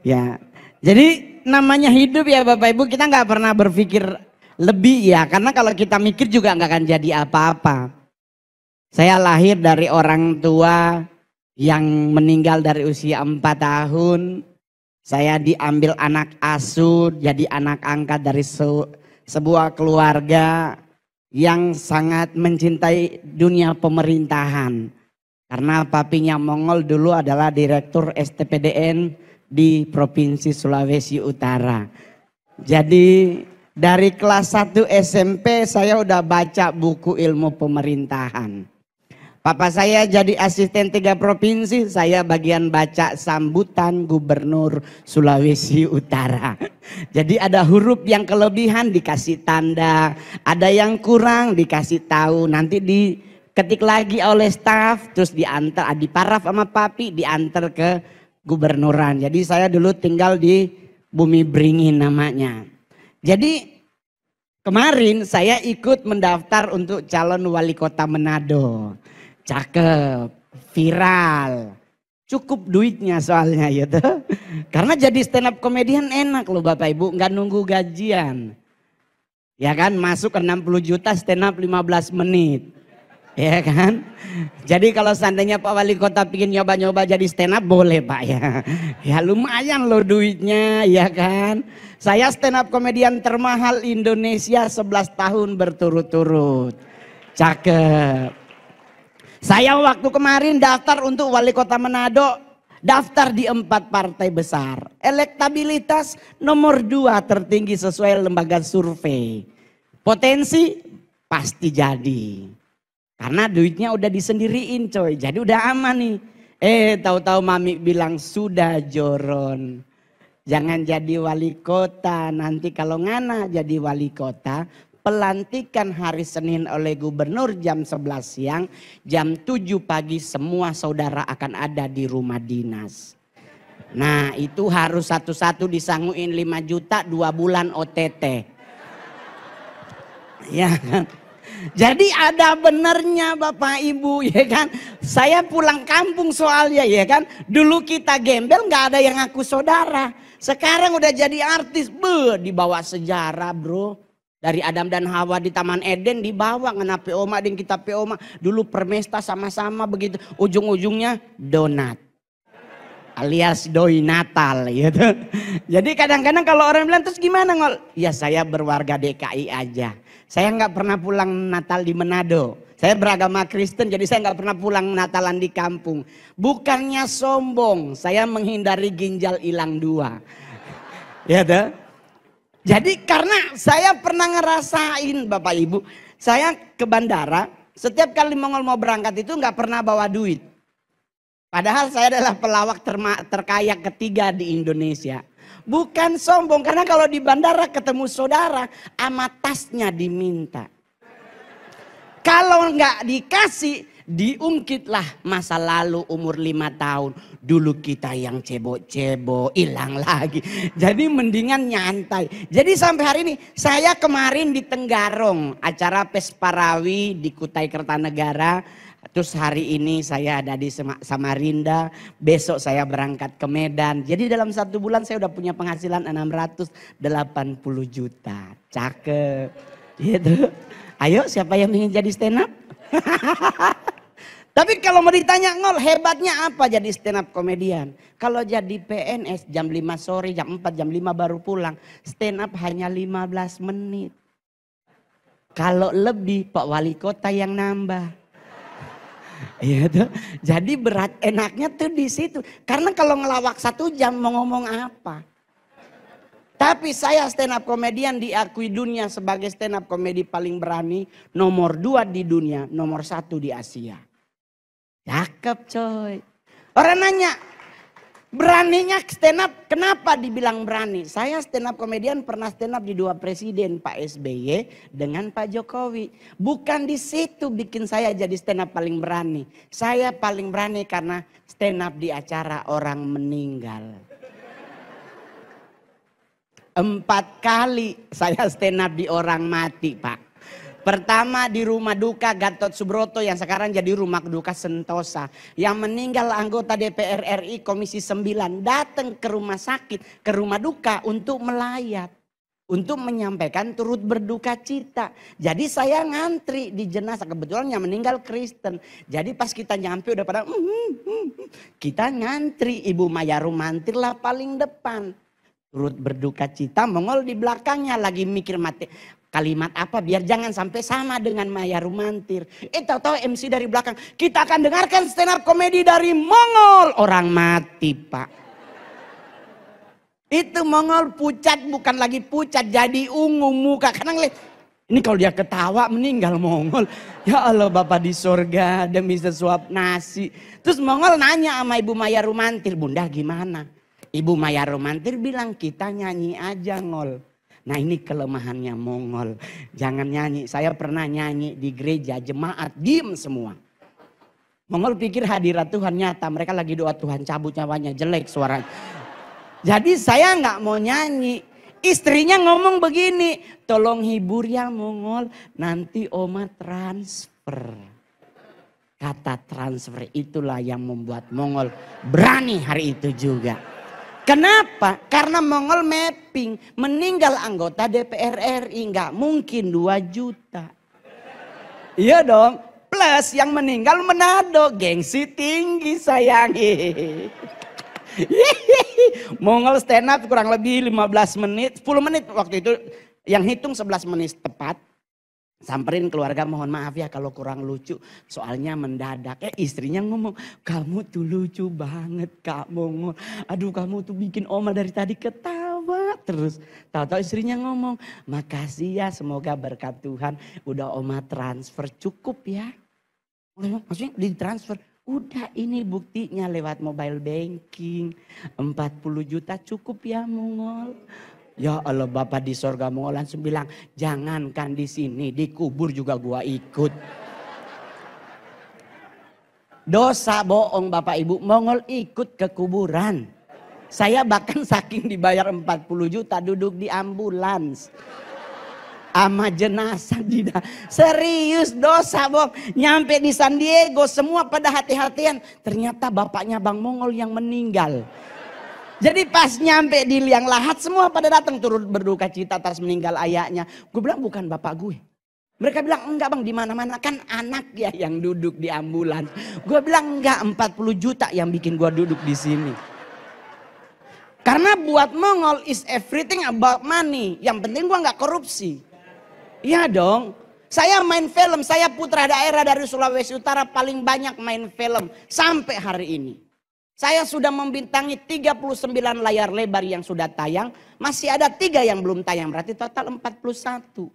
Ya, jadi namanya hidup ya Bapak Ibu, kita nggak pernah berpikir lebih ya, karena kalau kita mikir juga nggak akan jadi apa-apa. Saya lahir dari orang tua yang meninggal dari usia 4 tahun. Saya diambil anak asuh, jadi anak angkat dari sebuah keluarga yang sangat mencintai dunia pemerintahan. Karena papinya Mongol dulu adalah direktur STPDN di Provinsi Sulawesi Utara. Jadi dari kelas 1 SMP saya udah baca buku ilmu pemerintahan. Papa saya jadi asisten 3 provinsi, saya bagian baca sambutan Gubernur Sulawesi Utara. Jadi ada huruf yang kelebihan dikasih tanda, ada yang kurang dikasih tahu, nanti diketik lagi oleh staf, terus diantar, diparaf sama papi, diantar ke gubernuran. Jadi saya dulu tinggal di Bumi Beringin namanya. Jadi kemarin saya ikut mendaftar untuk calon wali kota Manado. Cakep, viral, cukup duitnya soalnya gitu. Karena jadi stand up komedian enak loh Bapak Ibu, nggak nunggu gajian. Ya kan, masuk ke 60 juta stand up 15 menit. Ya kan. Jadi kalau seandainya Pak Wali Kota pingin nyoba-nyoba jadi stand up boleh Pak ya. Ya lumayan loh duitnya ya kan. Saya stand up komedian termahal Indonesia 11 tahun berturut-turut. Cakep. Saya waktu kemarin daftar untuk wali kota Manado, daftar di 4 partai besar. Elektabilitas nomor 2 tertinggi sesuai lembaga survei. Potensi pasti jadi. Karena duitnya udah disendiriin coy, jadi udah aman nih. Tahu-tahu mami bilang sudah Joron. Jangan jadi wali kota, nanti kalau ngana jadi wali kota. Pelantikan hari Senin oleh gubernur jam 11 siang, jam 7 pagi semua saudara akan ada di rumah dinas. Nah itu harus satu-satu disanguin 5 juta 2 bulan OTT. Ya kan? Jadi ada benernya Bapak Ibu ya kan. Saya pulang kampung soalnya ya kan. Dulu kita gembel gak ada yang ngaku saudara. Sekarang udah jadi artis, dibawa sejarah bro. Dari Adam dan Hawa di Taman Eden dibawa ngena Oma dan kita Oma. Dulu permesta sama-sama begitu. Ujung-ujungnya donat. Alias doi Natal gitu. Jadi kadang-kadang kalau orang bilang terus gimana Ngol? Ya saya berwarga DKI aja. Saya nggak pernah pulang Natal di Manado. Saya beragama Kristen jadi saya nggak pernah pulang Natalan di kampung. Bukannya sombong, saya menghindari ginjal hilang 2. Ya tuh. Jadi karena saya pernah ngerasain Bapak Ibu, saya ke bandara, setiap kali Mongol mau berangkat itu nggak pernah bawa duit. Padahal saya adalah pelawak terkaya ketiga di Indonesia. Bukan sombong, karena kalau di bandara ketemu saudara, sama tasnya diminta. Kalau nggak dikasih, diungkitlah masa lalu umur 5 tahun. Dulu kita yang cebok-cebok, hilang lagi. Jadi mendingan nyantai. Jadi sampai hari ini, saya kemarin di Tenggarong, acara Pesparawi di Kutai Kertanegara. Terus hari ini saya ada di Samarinda, besok saya berangkat ke Medan. Jadi dalam 1 bulan saya udah punya penghasilan 680 juta. Cakep. Gitu. Ayo siapa yang ingin jadi stand up? Tapi kalau mau ditanya Ngol hebatnya apa jadi stand up komedian? Kalau jadi PNS jam 5 sore, jam 4, jam 5 baru pulang. Stand up hanya 15 menit. Kalau lebih Pak Wali Kota yang nambah. Iya tuh. Jadi berat enaknya tuh di situ. Karena kalau ngelawak 1 jam mau ngomong apa? Tapi saya stand up komedian diakui dunia sebagai stand up komedi paling berani. Nomor 2 di dunia, nomor 1 di Asia. Cakep coy. Orang nanya, beraninya stand up kenapa dibilang berani? Saya stand up komedian pernah stand up di 2 presiden, Pak SBY dengan Pak Jokowi. Bukan di situ bikin saya jadi stand up paling berani. Saya paling berani karena stand up di acara orang meninggal. 4 kali saya stand up di orang mati Pak. Pertama di rumah duka Gatot Subroto yang sekarang jadi rumah duka Sentosa. Yang meninggal anggota DPR RI Komisi 9 datang ke rumah sakit, ke rumah duka untuk melayat. Untuk menyampaikan turut berduka cita. Jadi saya ngantri di jenazah. Kebetulan yang meninggal Kristen. Jadi pas kita nyampe udah pada kita ngantri. Ibu Maya Rumantir lah paling depan. Turut berduka cita. Mongol di belakangnya lagi mikir mati. Kalimat apa biar jangan sampai sama dengan Maya Rumantir. Tahu-tahu MC dari belakang. Kita akan dengarkan stand up komedi dari Mongol. Orang mati Pak. Itu Mongol pucat bukan lagi pucat jadi ungu muka. Karena ngeliat ini kalau dia ketawa meninggal Mongol. Ya Allah Bapak di sorga demi sesuap nasi. Terus Mongol nanya sama Ibu Maya Rumantir. Bunda gimana? Ibu Maya Rumantir bilang kita nyanyi aja Ngol. Nah ini kelemahannya Mongol. Jangan nyanyi. Saya pernah nyanyi di gereja jemaat diem semua. Mongol pikir hadirat Tuhan nyata. Mereka lagi doa Tuhan cabut nyawanya jelek suaranya. Jadi saya nggak mau nyanyi. Istrinya ngomong begini. Tolong hibur ya Mongol. Nanti Oma transfer. Kata transfer itulah yang membuat Mongol berani hari itu juga. Kenapa? Karena Mongol mapping. Meninggal anggota DPR RI. Nggak mungkin 2 juta. Iya dong. Plus yang meninggal Manado. Gengsi tinggi sayangi. Mongol stand up kurang lebih 15 menit, 10 menit waktu itu yang hitung 11 menit tepat. Samperin keluarga mohon maaf ya kalau kurang lucu soalnya mendadak. Istrinya ngomong kamu tuh lucu banget Kak Mongol. Aduh kamu tuh bikin Oma dari tadi ketawa terus. Tahu-tahu istrinya ngomong makasih ya semoga berkat Tuhan udah Oma transfer cukup ya. Maksudnya ditransfer. Udah ini buktinya lewat mobile banking. 40 juta cukup ya Mongol. Ya Allah Bapak di sorga Mongol langsung bilang. Jangankan di sini dikubur juga gua ikut. Dosa bohong Bapak Ibu. Mongol ikut ke kuburan. Saya bahkan saking dibayar 40 juta duduk di ambulans. Ama jenazah serius dosa Bang. Nyampe di San Diego semua pada hati-hatian. Ternyata bapaknya Bang Mongol yang meninggal. Jadi pas nyampe di liang lahat semua pada datang turut berduka cita atas meninggal ayahnya. Gue bilang bukan bapak gue. Mereka bilang enggak Bang di mana-mana kan anak ya yang duduk di ambulans. Gue bilang enggak 40 juta yang bikin gue duduk di sini. Karena buat Mongol is everything about money. Yang penting gue nggak korupsi. Iya dong, saya main film, saya putra daerah dari Sulawesi Utara paling banyak main film sampai hari ini. Saya sudah membintangi 39 layar lebar yang sudah tayang, masih ada 3 yang belum tayang, berarti total 41.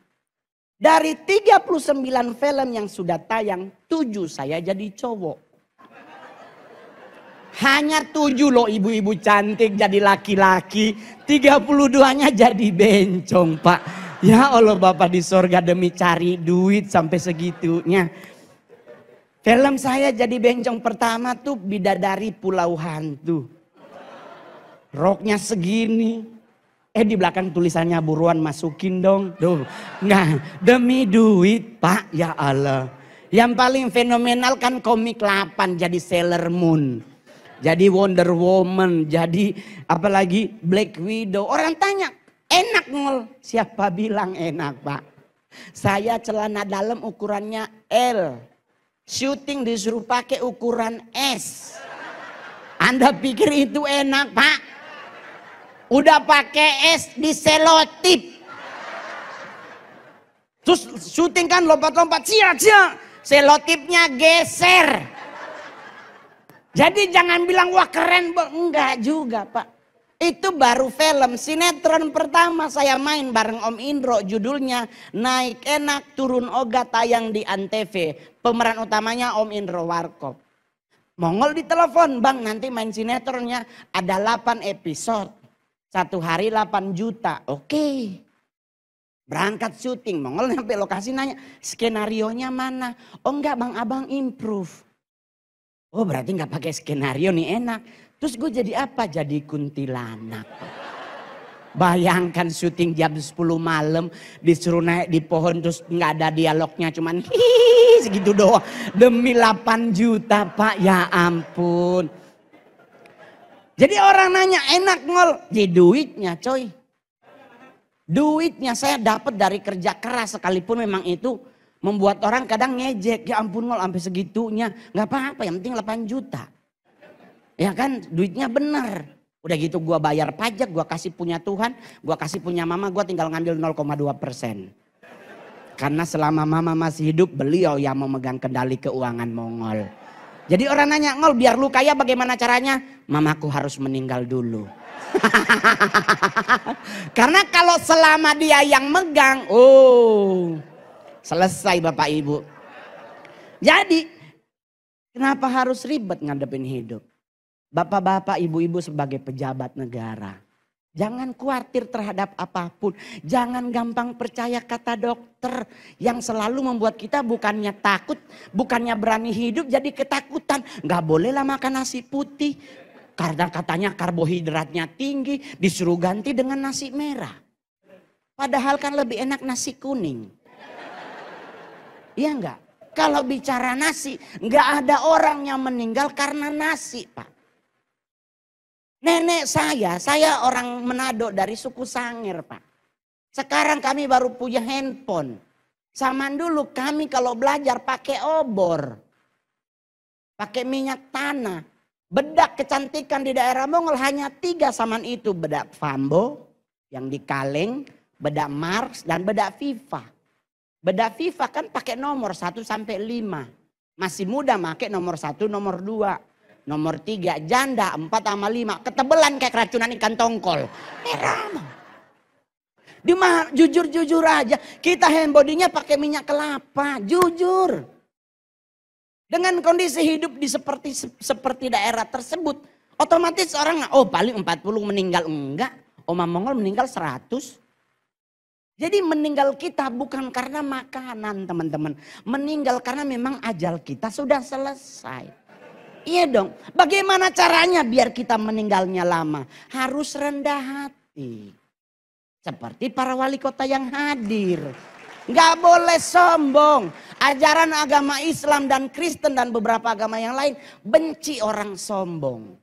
Dari 39 film yang sudah tayang, 7 saya jadi cowok. Hanya 7 loh ibu-ibu cantik jadi laki-laki, 32-nya jadi bencong Pak. Ya Allah Bapak di sorga demi cari duit sampai segitunya. Film saya jadi bencong pertama tuh Bidadari Pulau Hantu. Roknya segini. Di belakang tulisannya buruan masukin dong. Duh, nah demi duit Pak ya Allah. Yang paling fenomenal kan komik 8 jadi Sailor Moon. Jadi Wonder Woman, jadi apalagi Black Widow. Orang tanya. Enak Ngol, siapa bilang enak Pak? Saya celana dalam ukurannya L. Syuting disuruh pakai ukuran S. Anda pikir itu enak Pak? Udah pakai S di selotip. Terus syuting kan lompat-lompat, cia-cia. Selotipnya geser. Jadi jangan bilang wah keren Bang. Enggak juga Pak. Itu baru film, sinetron pertama saya main bareng Om Indro. Judulnya Naik Enak Turun Oga tayang di Antv. Pemeran utamanya Om Indro Warkop. Mongol ditelepon, Bang nanti main sinetronnya ada 8 episode. 1 hari 8 juta, oke. Berangkat syuting, Mongol sampai lokasi nanya skenarionya mana? Oh enggak Bang Abang improve. Oh berarti nggak pakai skenario nih enak. Terus gue jadi apa? Jadi kuntilanak. Bayangkan syuting jam 10 malam disuruh naik di pohon terus nggak ada dialognya cuman hihihi segitu doang. Demi 8 juta Pak, ya ampun. Jadi orang nanya enak ngol, jadi duitnya coy. Duitnya saya dapat dari kerja keras sekalipun memang itu membuat orang kadang ngejek. Ya ampun ngol sampai segitunya. Nggak apa-apa yang penting 8 juta. Ya kan duitnya benar. Udah gitu gua bayar pajak, gua kasih punya Tuhan, gua kasih punya mama, gua tinggal ngambil 0,2%. Karena selama mama masih hidup beliau yang memegang kendali keuangan Mongol. Jadi orang nanya, ngol biar lu kaya bagaimana caranya? Mamaku harus meninggal dulu. Karena kalau selama dia yang megang, oh selesai Bapak Ibu. Jadi kenapa harus ribet ngadepin hidup? Bapak-bapak, ibu-ibu sebagai pejabat negara. Jangan khawatir terhadap apapun. Jangan gampang percaya kata dokter. Yang selalu membuat kita bukannya takut, bukannya berani hidup jadi ketakutan. Gak bolehlah makan nasi putih. Karena katanya karbohidratnya tinggi, disuruh ganti dengan nasi merah. Padahal kan lebih enak nasi kuning. Iya enggak? Kalau bicara nasi, enggak ada orang yang meninggal karena nasi, Pak. Nenek saya orang Manado dari suku Sangir, Pak. Sekarang kami baru punya handphone. Zaman dulu kami kalau belajar pakai obor. Pakai minyak tanah. Bedak kecantikan di daerah Mongol hanya 3 zaman itu. Bedak Fambo, yang di kaleng, bedak Mars, dan bedak FIFA. Bedak FIFA kan pakai nomor 1 sampai 5. Masih muda pakai nomor 1, nomor 2. Nomor 3 janda 4 sama 5. Ketebelan kayak keracunan ikan tongkol. Merah. Jujur aja. Kita handbodinya pakai minyak kelapa. Jujur. Dengan kondisi hidup di seperti daerah tersebut. Otomatis orang paling 40 meninggal. Enggak. Oma Mongol meninggal 100. Jadi meninggal kita bukan karena makanan teman-teman. Meninggal karena memang ajal kita sudah selesai. Iya dong, bagaimana caranya biar kita meninggalnya lama? Harus rendah hati. Seperti para wali kota yang hadir. Gak boleh sombong. Ajaran agama Islam dan Kristen dan beberapa agama yang lain benci orang sombong.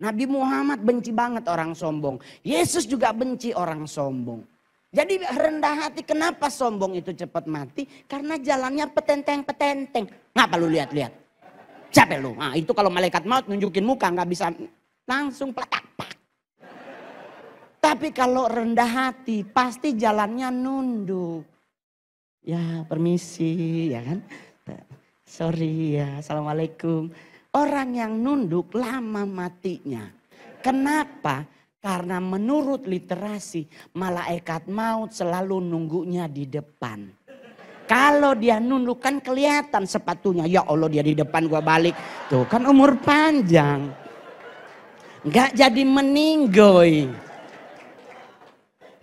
Nabi Muhammad benci banget orang sombong. Yesus juga benci orang sombong. Jadi rendah hati, kenapa sombong itu cepat mati? Karena jalannya petenteng-petenteng. Ngapa lu lihat-lihat? Capek lu. Nah, itu kalau malaikat maut nunjukin muka nggak bisa langsung peletak. Tapi kalau rendah hati pasti jalannya nunduk. Ya permisi ya kan. Sorry ya, assalamualaikum. Orang yang nunduk lama matinya. Kenapa? Karena menurut literasi malaikat maut selalu nunggunya di depan. Kalau dia nunduk kan kelihatan sepatunya. Ya Allah dia di depan gua balik. Tuh kan umur panjang. Nggak jadi meninggoy.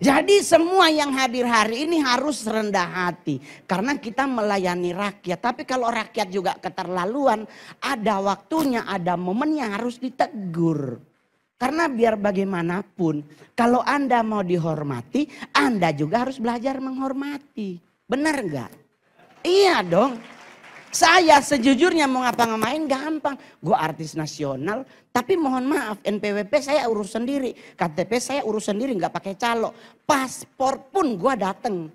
Jadi semua yang hadir hari ini harus rendah hati. Karena kita melayani rakyat. Tapi kalau rakyat juga keterlaluan. Ada waktunya, ada momennya harus ditegur. Karena biar bagaimanapun. Kalau Anda mau dihormati, Anda juga harus belajar menghormati. Benar enggak? Iya dong. Saya sejujurnya mau ngapa-ngapain gampang. Gue artis nasional. Tapi mohon maaf NPWP saya urus sendiri. KTP saya urus sendiri nggak pakai calo. Paspor pun gue dateng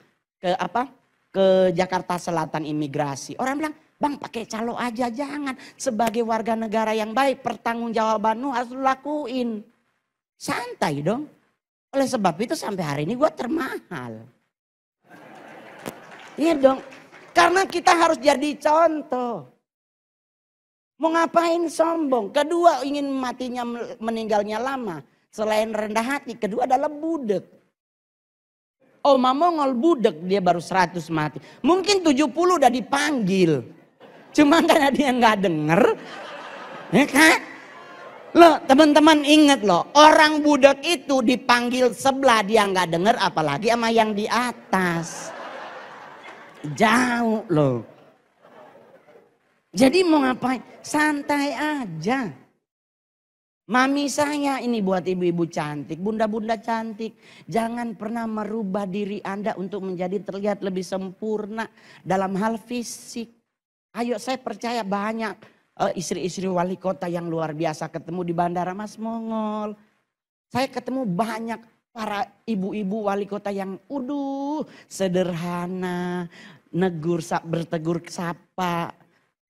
ke Jakarta Selatan imigrasi. Orang bilang bang pakai calo aja jangan. Sebagai warga negara yang baik pertanggungjawabanmu harus lakuin. Santai dong. Oleh sebab itu sampai hari ini gue termahal. Iya dong, karena kita harus jadi contoh. Mau ngapain sombong? Kedua ingin matinya meninggalnya lama. Selain rendah hati, kedua adalah budek. Oma Mongol budek dia baru 100 mati. Mungkin 70 udah dipanggil. Cuma karena dia nggak denger. Ya kan? Loh teman-teman ingat loh. Orang budek itu dipanggil sebelah dia nggak denger. Apalagi sama yang di atas. Jauh loh. Jadi mau ngapain? Santai aja. Mami saya ini buat ibu-ibu cantik, bunda-bunda cantik. Jangan pernah merubah diri Anda untuk menjadi terlihat lebih sempurna dalam hal fisik. Ayo, saya percaya banyak istri-istri wali kota yang luar biasa ketemu di Bandara Mas Mongol. Saya ketemu banyak para ibu-ibu wali kota yang sederhana, bertegur sapa.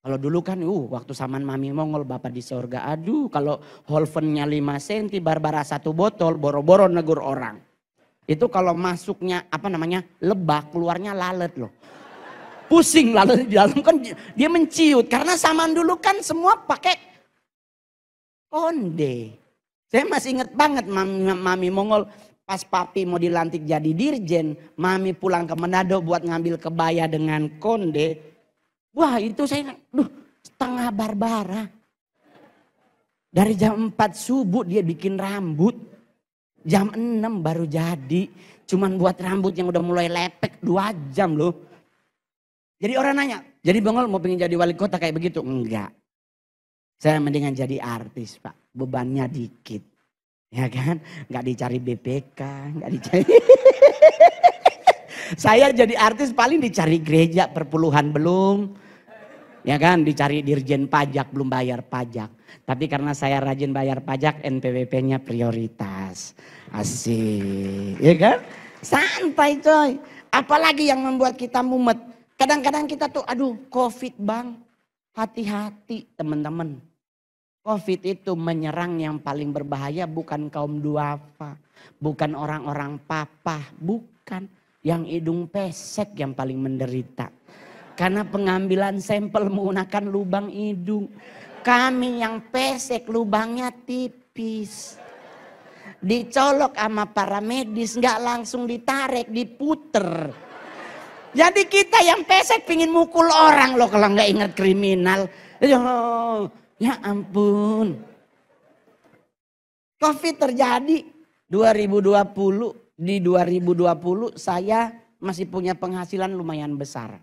Kalau dulu kan waktu zaman Mami Mongol Bapak di sorga, kalau Holvennya 5 cm, Barbara 1 botol, boro-boro negur orang. Itu kalau masuknya lebak, keluarnya lalat loh. Pusing lalat di dalam kan dia menciut. Karena zaman dulu kan semua pakai konde. Saya masih ingat banget Mami Mongol pas papi mau dilantik jadi dirjen. Mami pulang ke Manado buat ngambil kebaya dengan konde. Wah itu saya, setengah Barbara. Dari jam 4 subuh dia bikin rambut. Jam 6 baru jadi. Cuman buat rambut yang udah mulai lepek 2 jam loh. Jadi orang nanya, jadi Bongol mau pengen jadi wali kota kayak begitu? Enggak. Saya mendingan jadi artis Pak. Bebannya dikit. Ya kan? Enggak dicari BPK. Enggak dicari. Saya jadi artis paling dicari gereja perpuluhan belum. Ya kan, dicari dirjen pajak belum bayar pajak. Tapi karena saya rajin bayar pajak, NPWP-nya prioritas. Asik, ya kan? Santai coy. Apalagi yang membuat kita mumet. Kadang-kadang kita tuh, COVID bang. Hati-hati teman-teman. COVID itu menyerang yang paling berbahaya bukan kaum duafa. Bukan orang-orang papa, bukan. Yang hidung pesek yang paling menderita. Karena pengambilan sampel menggunakan lubang hidung. Kami yang pesek lubangnya tipis. Dicolok sama para medis, nggak langsung ditarik, diputer. Jadi kita yang pesek pingin mukul orang loh kalau nggak ingat kriminal. Ya ampun. COVID terjadi 2020. Di 2020 saya masih punya penghasilan lumayan besar.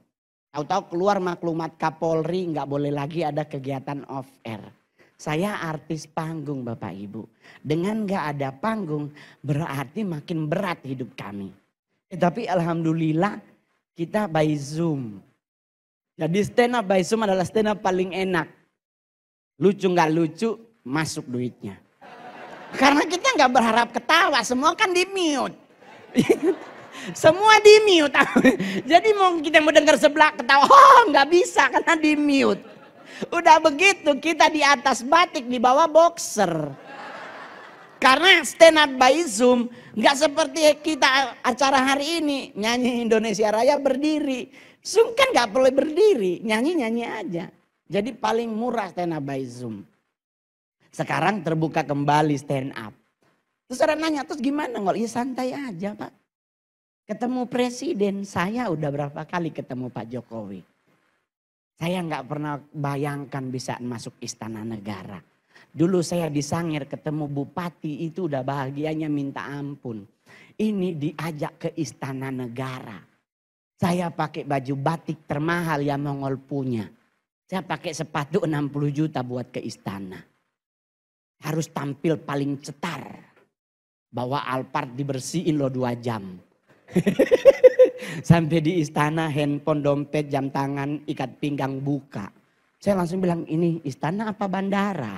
Tahu-tahu keluar maklumat Kapolri nggak boleh lagi ada kegiatan off air. Saya artis panggung Bapak Ibu. Dengan nggak ada panggung berarti makin berat hidup kami. Tapi alhamdulillah kita by Zoom. Jadi stand up by Zoom adalah stand up paling enak. Lucu nggak lucu masuk duitnya. Karena kita nggak berharap ketawa, semua kan di mute. Semua di mute. Jadi mau kita mau dengar sebelah ketawa, nggak bisa karena di mute. Udah begitu kita di atas batik, di bawah boxer. Karena stand up by Zoom nggak seperti kita acara hari ini nyanyi Indonesia Raya berdiri. Zoom kan nggak perlu berdiri, nyanyi aja. Jadi paling murah stand up by Zoom. Sekarang terbuka kembali stand up. Terus orang nanya, terus gimana Ngol? Ya santai aja Pak. Ketemu presiden, saya udah berapa kali ketemu Pak Jokowi. Saya nggak pernah bayangkan bisa masuk istana negara. Dulu saya di Sangir ketemu bupati itu udah bahagianya minta ampun. Ini diajak ke istana negara. Saya pakai baju batik termahal yang Mongol punya. Saya pakai sepatu 60 juta buat ke istana. Harus tampil paling cetar. Bawa Alphard dibersihin loh 2 jam. Sampai di istana handphone, dompet, jam tangan, ikat pinggang buka. Saya langsung bilang ini istana apa bandara?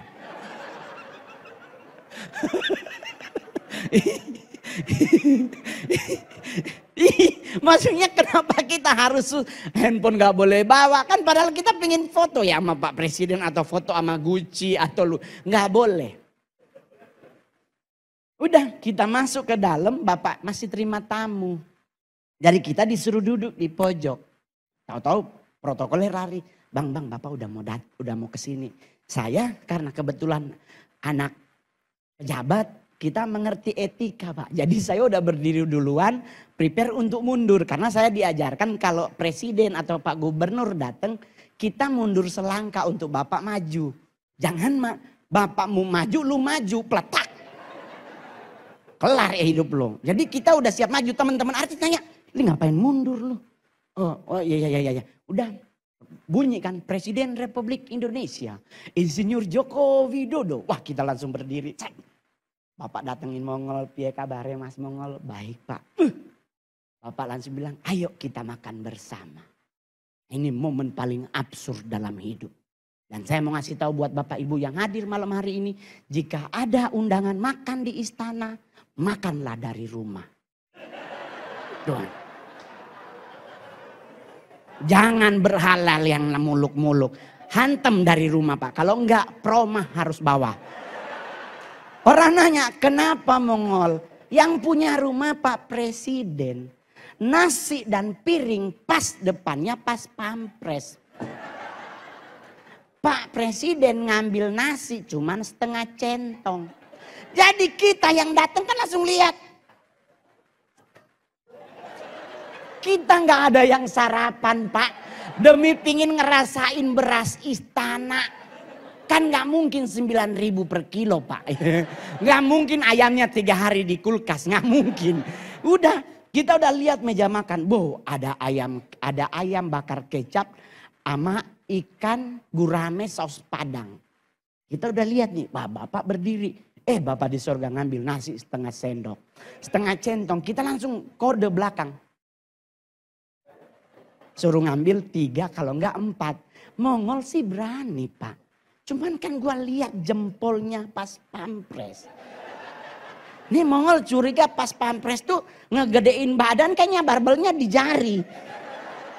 Maksudnya kenapa kita harus handphone gak boleh bawa? Kan padahal kita pengen foto ya sama Pak Presiden atau foto sama Gucci atau lu. Gak boleh. Udah kita masuk ke dalam, Bapak masih terima tamu. Jadi kita disuruh duduk di pojok. Tahu-tahu protokolnya lari. Bang, Bapak udah mau kesini. Saya karena kebetulan anak pejabat, kita mengerti etika Pak. Jadi saya udah berdiri duluan, prepare untuk mundur. Karena saya diajarkan kalau presiden atau Pak Gubernur datang, kita mundur selangkah untuk Bapak maju. Jangan Bapakmu maju, lu maju, peletak. Kelar ya hidup lo. Jadi kita udah siap maju. Teman-teman artis nanya, ini ngapain mundur lu? Oh iya. Udah Bunyi kan Presiden Republik Indonesia, Insinyur Joko Widodo. Wah kita langsung berdiri. Cek. Bapak datengin Mongol, piye kabarnya Mas Mongol? Baik Pak. Bapak langsung bilang, ayo kita makan bersama. Ini momen paling absurd dalam hidup. Dan saya mau ngasih tahu buat Bapak Ibu yang hadir malam hari ini. Jika ada undangan makan di istana, makanlah dari rumah. Tuhan. Jangan berhalal yang muluk-muluk. Hantem dari rumah Pak. Kalau enggak promah harus bawa. Orang nanya kenapa Mongol? Yang punya rumah Pak Presiden. Nasi dan piring pas depannya pas pampres. Pak Presiden ngambil nasi cuman setengah centong. Jadi kita yang datang kan langsung lihat. Kita nggak ada yang sarapan Pak. Demi pingin ngerasain beras istana. Kan nggak mungkin 9.000 per kilo Pak. Nggak mungkin ayamnya 3 hari di kulkas. Nggak mungkin. Udah kita udah lihat meja makan. Ada ayam bakar kecap sama ikan gurame saus padang. Kita udah lihat nih. Bapak berdiri. Bapak di sorga ngambil nasi setengah sendok. Setengah centong. Kita langsung kode belakang. Suruh ngambil 3 kalau enggak 4. Mongol sih berani Pak. Cuman kan gua lihat jempolnya pas pampres. Nih Mongol curiga pas pampres tuh ngegedein badan kayaknya barbelnya di jari.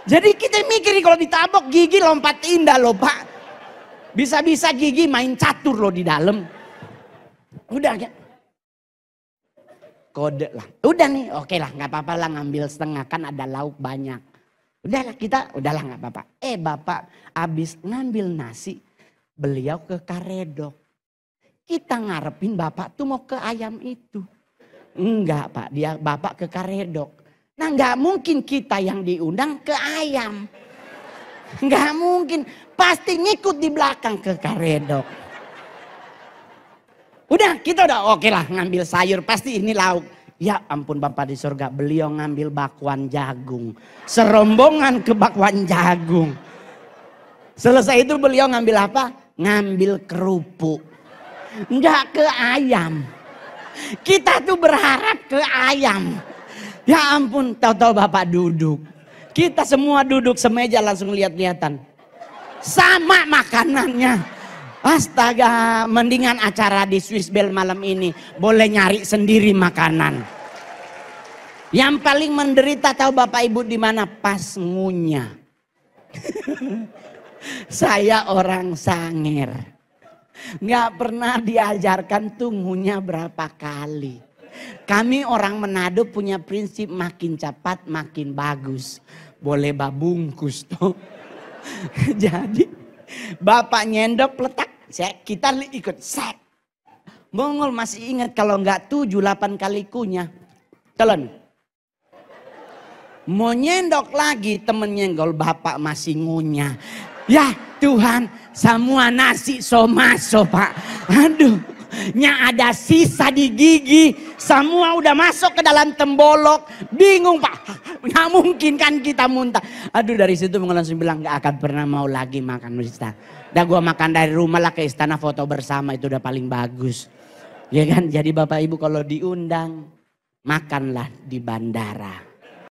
Jadi kita mikir kalau ditabok gigi lompat indah loh Pak. Bisa-bisa gigi main catur loh di dalam. Udah ya. Kode lah. Udah nih oke lah gak apa-apa lah ngambil setengah kan ada lauk banyak. Udahlah nggak apa-apa. Bapak abis ngambil nasi, beliau ke karedok. Kita ngarepin bapak tuh mau ke ayam itu. Enggak Pak, bapak ke karedok. Nah nggak mungkin kita yang diundang ke ayam. Nggak mungkin, pasti ngikut di belakang ke karedok. Udah kita udah oke lah ngambil sayur, pasti ini lauk. Ya ampun Bapak di surga, beliau ngambil bakwan jagung. Serombongan ke bakwan jagung. Selesai itu beliau ngambil apa? Ngambil kerupuk. Enggak ke ayam. Kita tuh berharap ke ayam. Ya ampun, tahu-tahu Bapak duduk. Kita semua duduk semeja langsung lihat-lihatan. Sama makanannya. Astaga, mendingan acara di Swiss Bell malam ini boleh nyari sendiri makanan. Yang paling menderita tahu Bapak Ibu di mana? Pas ngunyah. Saya orang Sangir. Nggak pernah diajarkan tuh ngunyah berapa kali. Kami orang Manado punya prinsip makin cepat makin bagus. Boleh babungkus tuh. Jadi Bapak nyendok letak. Kita ikut set. Mongol masih ingat kalau nggak 7-8 kali kunyah. Telan. Mau nyendok lagi temen nyenggol Bapak masih ngunyah. Ya Tuhan semua nasi somaso Pak. Aduh. Nya ada sisa di gigi. Semua udah masuk ke dalam tembolok. Bingung Pak. Nggak mungkin kan kita muntah. Aduh dari situ Mongol langsung bilang nggak akan pernah mau lagi makan di istana. Udah gue makan dari rumah lah ke istana foto bersama itu udah paling bagus. Ya kan jadi Bapak Ibu kalau diundang makanlah di bandara.